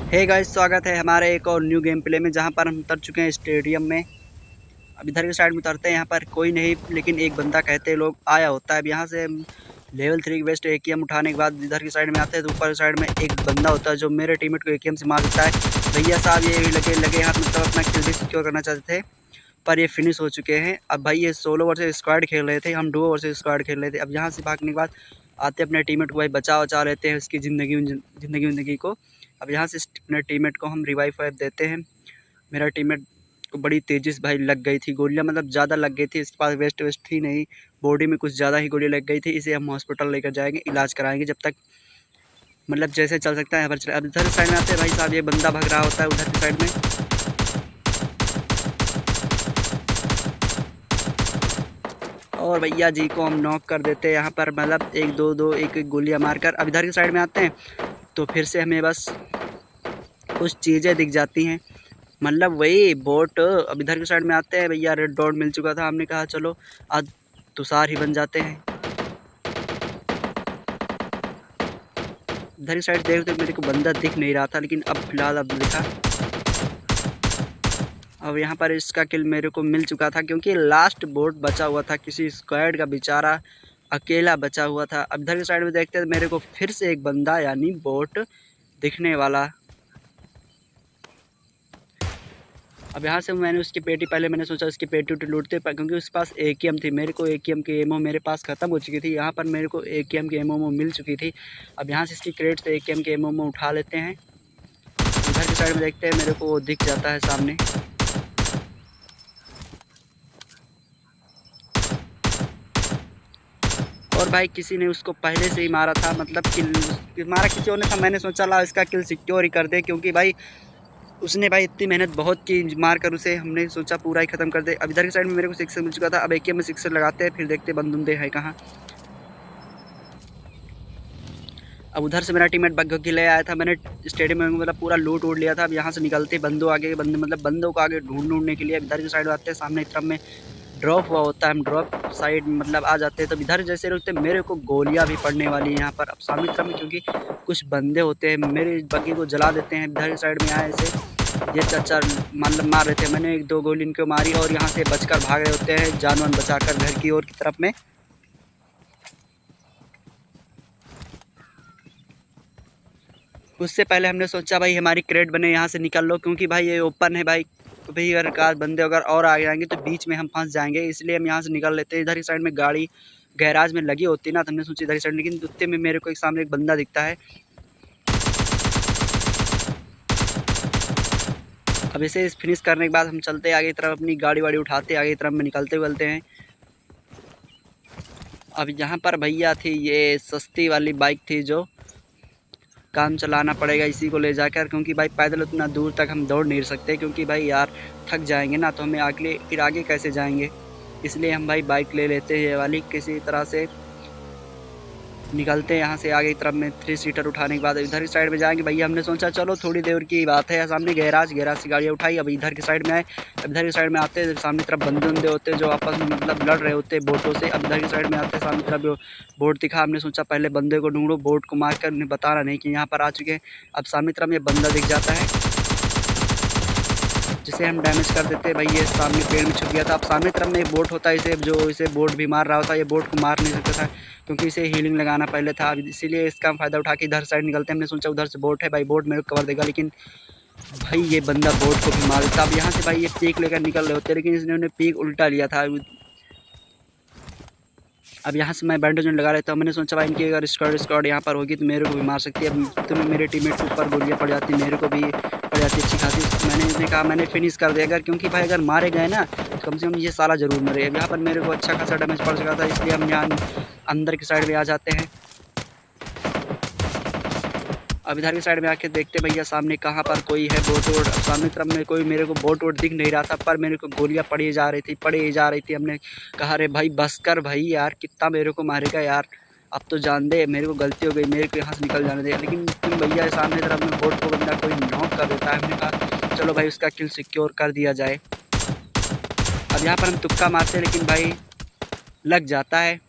Hey guys, स्वागत है हमारे एक और न्यू गेम प्ले में, जहां पर हम उतर चुके हैं स्टेडियम में। अब इधर के साइड में उतरते हैं, यहाँ पर कोई नहीं लेकिन एक बंदा कहते हैं लोग आया होता है। अब यहाँ से लेवल 3 वेस्ट AKM उठाने के बाद इधर की साइड में आते हैं तो ऊपर साइड में एक बंदा होता है जो मेरे टीममेट को AKM से मार देता है। भैया साहब ये लगे हाथ, मतलब अपना किल भी सिक्योर करना चाहते थे पर ये फिनिश हो चुके हैं। अब भाई ये सोलो वर्सेस स्क्वाड खेल रहे थे, हम डुओ वर्सेस स्क्वाड खेल रहे थे। अब यहाँ से भागने के बाद आते अपने टीममेट को भाई बचा लेते हैं उसकी ज़िंदगी को। अब यहाँ से अपने टीममेट को हम रिवाइव वाइव देते हैं। मेरा टीममेट को बड़ी तेज़ी से भाई लग गई थी गोलियाँ, मतलब ज़्यादा लग गई थी, इसके पास वेस्ट थी नहीं, बॉडी में कुछ ज़्यादा ही गोली लग गई थी। इसे हम हॉस्पिटल लेकर जाएंगे, इलाज कराएंगे जब तक मतलब जैसे चल सकता है यहाँ पर चले। अब इधर साइड में आते हैं भाई साहब, ये बंदा भाग रहा होता है उधर की साइड में। और भैया जी को हम नॉक कर देते हैं यहाँ पर, मतलब एक गोलियाँ मारकर। अब इधर की साइड में आते हैं तो फिर से हमें बस कुछ चीज़ें दिख जाती हैं, मतलब वही बोट। अब इधर की साइड में आते हैं भैया, रेड डॉट मिल चुका था, हमने कहा चलो आज तुषार ही बन जाते हैं। इधर की साइड देखते मेरे को बंदा दिख नहीं रहा था, लेकिन अब फिलहाल अब दिखा। अब यहाँ पर इसका किल मेरे को मिल चुका था क्योंकि लास्ट बोट बचा हुआ था, किसी स्क्वाड का बेचारा अकेला बचा हुआ था। अब इधर की साइड में देखते हैं मेरे को फिर से एक बंदा यानी बोट दिखने वाला। अब यहाँ से मैंने उसकी पेटी, पहले मैंने सोचा उसकी पेटी उटी लूटते क्योंकि उसके पास AKM थी, मेरे को AKM की एमओ मेरे पास ख़त्म हो चुकी थी। यहाँ पर मेरे को AKM की एमओ मिल चुकी थी। अब यहाँ से इसकी क्रेट से AKM की एमओ उठा लेते हैं। इधर की साइड में देखते हैं मेरे को वो दिख जाता है सामने। और भाई किसी ने उसको पहले से ही मारा था, मतलब किल मारा किसी और ने था। मैंने सोचा ला इसका किल सिक्योर ही कर दे क्योंकि भाई उसने भाई इतनी मेहनत बहुत की मार कर, उसे हमने सोचा पूरा ही ख़त्म कर दे। अब इधर की साइड में मेरे को सिक्सर मिल चुका था। अब AKM में सिक्सर लगाते हैं, फिर देखते बंदे हैं कहाँ। अब उधर से मेरा टीममेट बग के ले आया था, मैंने स्टेडियम में मतलब पूरा लूट उड़ लिया था। अब यहाँ से निकलते बंदों को आगे ढूंढने के लिए अब इधर की साइड आते हैं। सामने की तरफ में ड्रॉप हुआ होता है, हम ड्रॉप साइड मतलब आ जाते हैं। तो इधर जैसे रुकते मेरे को गोलियां भी पड़ने वाली हैं यहाँ पर। अब सामने की तरफ में क्योंकि कुछ बंदे होते हैं, मेरे बग्गी को जला देते हैं। इधर की साइड में आए ऐसे ये चाचा मतलब मार रहे थे, मैंने 1-2 गोली इनको मारी और यहाँ से बचकर भाग रहे होते हैं जानवर बचाकर घर की ओर की तरफ में। उससे पहले हमने सोचा भाई हमारी क्रेट बने, यहाँ से निकल लो क्योंकि भाई ये ओपन है भाई। तो भाई अगर कार बंदे अगर और आ जाएंगे तो बीच में हम फंस जाएंगे, इसलिए हम यहाँ से निकल लेते हैं। इधर की साइड में गाड़ी गैराज में लगी होती ना, तो हमने सोची इधर की साइड, लेकिन उत्ते में मेरे को एक सामने एक बंदा दिखता है। अब इसे फिनिश करने के बाद हम चलते आगे तरफ, अपनी गाड़ी वाड़ी उठाते आगे तरफ में निकलते हैं। अब यहाँ पर भैया थी ये सस्ती वाली बाइक थी जो काम चलाना पड़ेगा इसी को ले जाकर, क्योंकि भाई पैदल उतना दूर तक हम दौड़ नहीं सकते क्योंकि भाई यार थक जाएंगे ना, तो हमें फिर आगे कैसे जाएंगे। इसलिए हम भाई बाइक ले लेते हैं ये वाली, किसी तरह से निकलते हैं यहाँ से आगे की तरफ में। 3 सीटर उठाने के बाद इधर की साइड में जाएंगे भैया। हमने सोचा चलो थोड़ी देर की बात है, सामने गैराज से गाड़ियाँ उठाई। अब इधर की साइड में आए, अब इधर की साइड में आते हैं, सामने तरफ बंदे होते हैं जो आपस में मतलब लड़ रहे होते हैं बोटों से। अब इधर की साइड में आते हैं, सामने तरफ बोट दिखा, हमने सोचा पहले बंदे को ढूंढो, बोट को मार कर उन्हें बताना नहीं कि यहाँ पर आ चुके हैं। अब सामने तरफ ये बंदा दिख जाता है जिसे हम डैमेज कर देते हैं। भाई ये सामने पेड़ में छुप गया था। अब सामने तरफ में एक बोट होता है, इसे बोट भी मार रहा होता है। ये बोट को मार नहीं सकता था क्योंकि इसे हीलिंग लगाना पहले था, इसीलिए इसका फ़ायदा उठा के इधर साइड निकलते हैं। हमने सोचा उधर से बोट है भाई, बोट मेरे को कवर देगा, लेकिन भाई ये बंदा बोट को भी मार देता। अब यहाँ से भाई ये पीक लेकर निकल रहे होते, लेकिन इसने पीक उल्टा लिया था। अब यहाँ से मैं बैंडेज लगा रहता हूँ, मैंने सोचा भाई इनकी अगर स्क्वाड यहाँ पर होगी तो मेरे को भी मार सकती है। अब तुम्हें मेरे टीममेट के ऊपर गोलियाँ पड़ जाती, मेरे को भी पड़ जाती अच्छी खासी। मैंने कहा मैंने फिनिश कर दिया अगर, क्योंकि भाई अगर मारे गए ना तो कम से कम ये साला ज़रूर मरे। अब यहाँ पर मेरे को अच्छा खासा डैमेज पड़ चुका था, इसलिए हम यहाँ अंदर की साइड में आ जाते हैं। अब इधर की साइड में आके देखते भैया सामने कहाँ पर कोई है बोट वोट। अब सामने तरफ में कोई मेरे को बोट वोट दिख नहीं रहा था, पर मेरे को गोलियाँ पड़ी जा रही थी। हमने कहा अरे भाई बस कर भाई, यार कितना मेरे को मारेगा यार, अब तो जान दे, मेरे को गलती हो गई, मेरे को यहाँ से निकल जाने दे। लेकिन तुम भैया सामने तरफ में बोट को बंदा कोई नॉक कर देता है। हमने कहा चलो भाई उसका किल सिक्योर कर दिया जाए। अब यहाँ पर हम तुक्का मारते हैं, लेकिन भाई लग जाता है।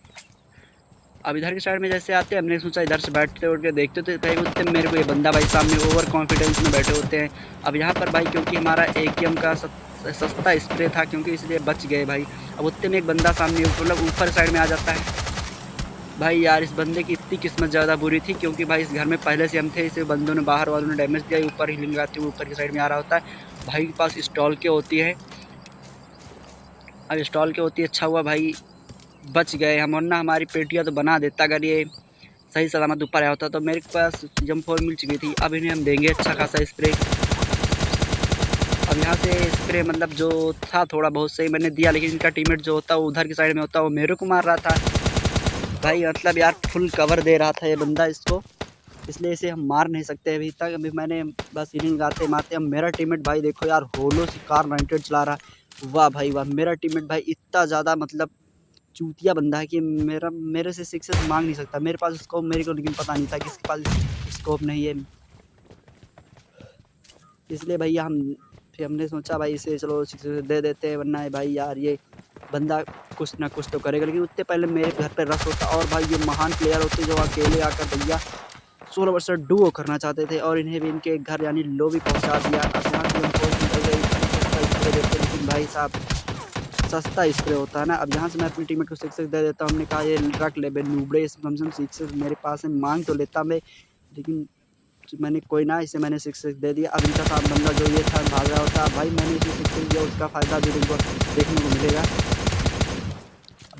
अब इधर की साइड में जैसे आते हैं, हमने सोचा इधर से बैठते उठ के देखते तो भाई उतने मेरे को ये बंदा भाई सामने ओवर कॉन्फिडेंस में बैठे होते हैं। अब यहाँ पर भाई क्योंकि हमारा AKM का सस्ता स्प्रे था, क्योंकि इसलिए बच गए भाई। अब उतने में एक बंदा सामने मतलब ऊपर साइड में आ जाता है। भाई यार इस बंदे की इतनी किस्मत ज़्यादा बुरी थी, क्योंकि भाई इस घर में पहले से हम थे, इसे बंदों ने बाहर वालों ने डैमेज दिया, ऊपर हीलिंग लगाते हुए ऊपर की साइड में आ रहा होता है। भाई के पास स्टॉल के होती है, अब स्टॉल के होती है, अच्छा हुआ भाई बच गए हम, वरना हमारी पेटियाँ तो बना देता अगर ये सही सलामत ऊपर आया होता। तो मेरे पास जंप 4 मिल चुकी थी। अब इन्हें हम देंगे अच्छा खासा स्प्रे। अब यहाँ से स्प्रे मतलब जो था थोड़ा बहुत सही मैंने दिया, लेकिन इनका टीममेट जो होता है वो उधर की साइड में होता है, वो मेरे को मार रहा था भाई। मतलब यार फुल कवर दे रहा था ये बंदा इसको, इसलिए इसे हम मार नहीं सकते अभी तक। अभी मैंने बस हीलिंग लगाते मारते। अब मेरा टीममेट भाई देखो यार होलो सी कार 98 चला रहा है। वाह भाई वाह, मेरा टीममेट भाई इतना ज़्यादा मतलब चूतिया बंदा है कि मेरे से सिक्सेस मांग नहीं सकता। मेरे पास स्कोप मेरे को लेकिन पता नहीं था कि इसके पास स्कोप नहीं है, इसलिए भैया फिर हमने सोचा भाई इसे चलो सिक्सेस दे देते हैं, वरना है भाई यार ये बंदा कुछ ना कुछ तो करेगा। लेकिन उससे पहले मेरे घर पर रश होता, और भाई ये महान प्लेयर होते जो अकेले आकर भैया 16 वर्सेस डुओ करना चाहते थे, और इन्हें भी इनके घर यानी लॉबी पहुंचा दिया। अब यहाँ से हमको निकल गई सस्ता स्प्रे देते, लेकिन भाई साहब सस्ता स्प्रे होता है ना। अब यहाँ से मैं अपनी टीममेट को सिक्सेस दे देता हूँ। हमने कहा ये रख ले बे नूबड़े, कम से कम सिक्सेस मेरे पास है, मांग तो लेता मैं, लेकिन मैंने कोई ना, इसे मैंने सिक्सेस दे दिया। अब इनका साथ बंदा जो ये था भाग रहा होता, भाई मैंने इसे सिक्सेस दिया, उसका फ़ायदा भी तुमको देखने को मिलेगा।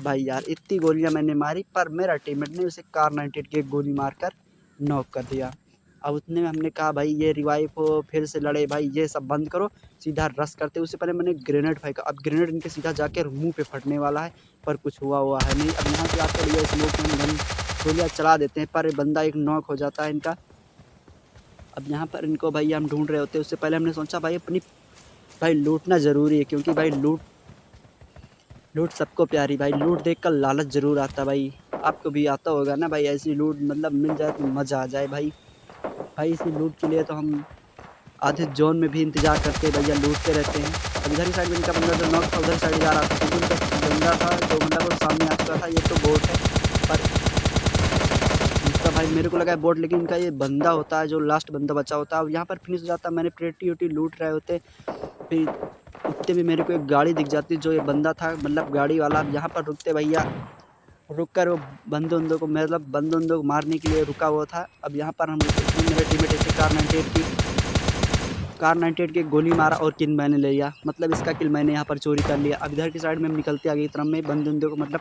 भाई यार इतनी गोलियां मैंने मारी, पर मेरा टीममेट ने उसे कार 98 की एक गोली मारकर नॉक कर दिया। अब उतने में हमने कहा भाई ये रिवाइव हो फिर से लड़े, भाई ये सब बंद करो, सीधा रश करते। उससे पहले मैंने ग्रेनेड फेंका, अब ग्रेनेड इनके सीधा जाकर मुंह पे फटने वाला है, पर कुछ हुआ है नहीं। अब यहाँ से आते भैया स्मोक में गन गोलियाँ चला देते हैं, पर बंदा एक नॉक हो जाता है इनका। अब यहाँ पर इनको भाई हम ढूंढ रहे होते हैं, उससे पहले हमने सोचा भाई अपनी भाई लूटना ज़रूरी है, क्योंकि भाई लूट सबको प्यारी। भाई लूट देखकर लालच ज़रूर आता भाई, आपको भी आता होगा ना भाई, ऐसी लूट मतलब मिल जाए तो मज़ा आ जाए भाई। इसी लूट के लिए तो हम आधे जोन में भी इंतज़ार करते भैया, लूटते रहते हैं। अब इधर की साइड में इनका बंदा जो नॉक था उधर साइड जा रहा था, क्योंकि उनका बंदा था जो मतलब वो सामने आ चुका था। ये तो बोट है, पर इसका भाई मेरे को लगा है बोट, लेकिन इनका ये बंदा होता है जो लास्ट बंदा बचा होता है। अब यहाँ पर फिनिश हो जाता है, मैंने पेटी वेटी लूट रहे होते, फिर उतने भी मेरे को एक गाड़ी दिख जाती जो ये बंदा था मतलब गाड़ी वाला। अब यहाँ पर रुकते भैया, रुक कर वो बंदों को मतलब बंदों को मारने के लिए रुका हुआ था। अब यहाँ पर हम मेरे टीममेट ऐसे कार 98 की गोली मारा और किल मैंने ले लिया, मतलब इसका किल मैंने यहाँ पर चोरी कर लिया। अब इधर की साइड में हम निकलते आगे की तरफ में बंदों को मतलब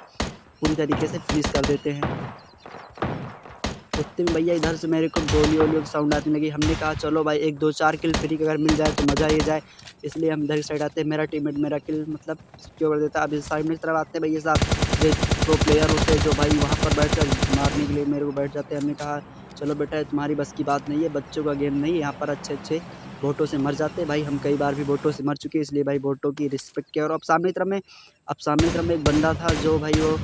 पूरी तरीके से फिनिश कर देते हैं। उतने में भैया इधर से मेरे को गोलियों की साउंड आने लगी। हमने कहा चलो भाई 1-2-4 किल फ्री अगर मिल जाए तो मज़ा ही जाए, इसलिए हम इधर की साइड आते हैं। मेरा टीममेट मेरा किल मतलब सिक्योर कर देता है। अब इस साइड में की तरफ आते हैं भैया साहब, ये प्रो प्लेयर होते हैं जो भाई वहाँ पर बैठ कर मारने के लिए मेरे को बैठ जाते हैं। हमने कहा चलो बेटा तुम्हारी बस की बात नहीं है, बच्चों का गेम नहीं है, यहाँ पर अच्छे बोटों से मर जाते हैं। भाई हम कई बार भी बोटों से मर चुके हैं, इसलिए भाई बोटों की रिस्पेक्ट किया। और अब सामने की तरफ में एक बंदा था जो भाई वो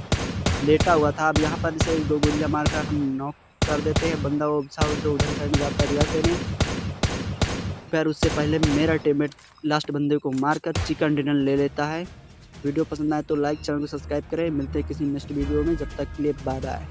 लेटा हुआ था। अब यहाँ पर इसे 2 गोलियाँ मारकर हम नॉक कर देते हैं। बंदा वो जो उधर साइड जाता है रिवर्स लेने, फिर उससे पहले मेरा टीममेट लास्ट बंदे को मारकर चिकन डिनर ले लेता है। वीडियो पसंद आए तो लाइक, चैनल को सब्सक्राइब करें। मिलते हैं किसी नेक्स्ट वीडियो में, जब तक के लिए बाय बाय।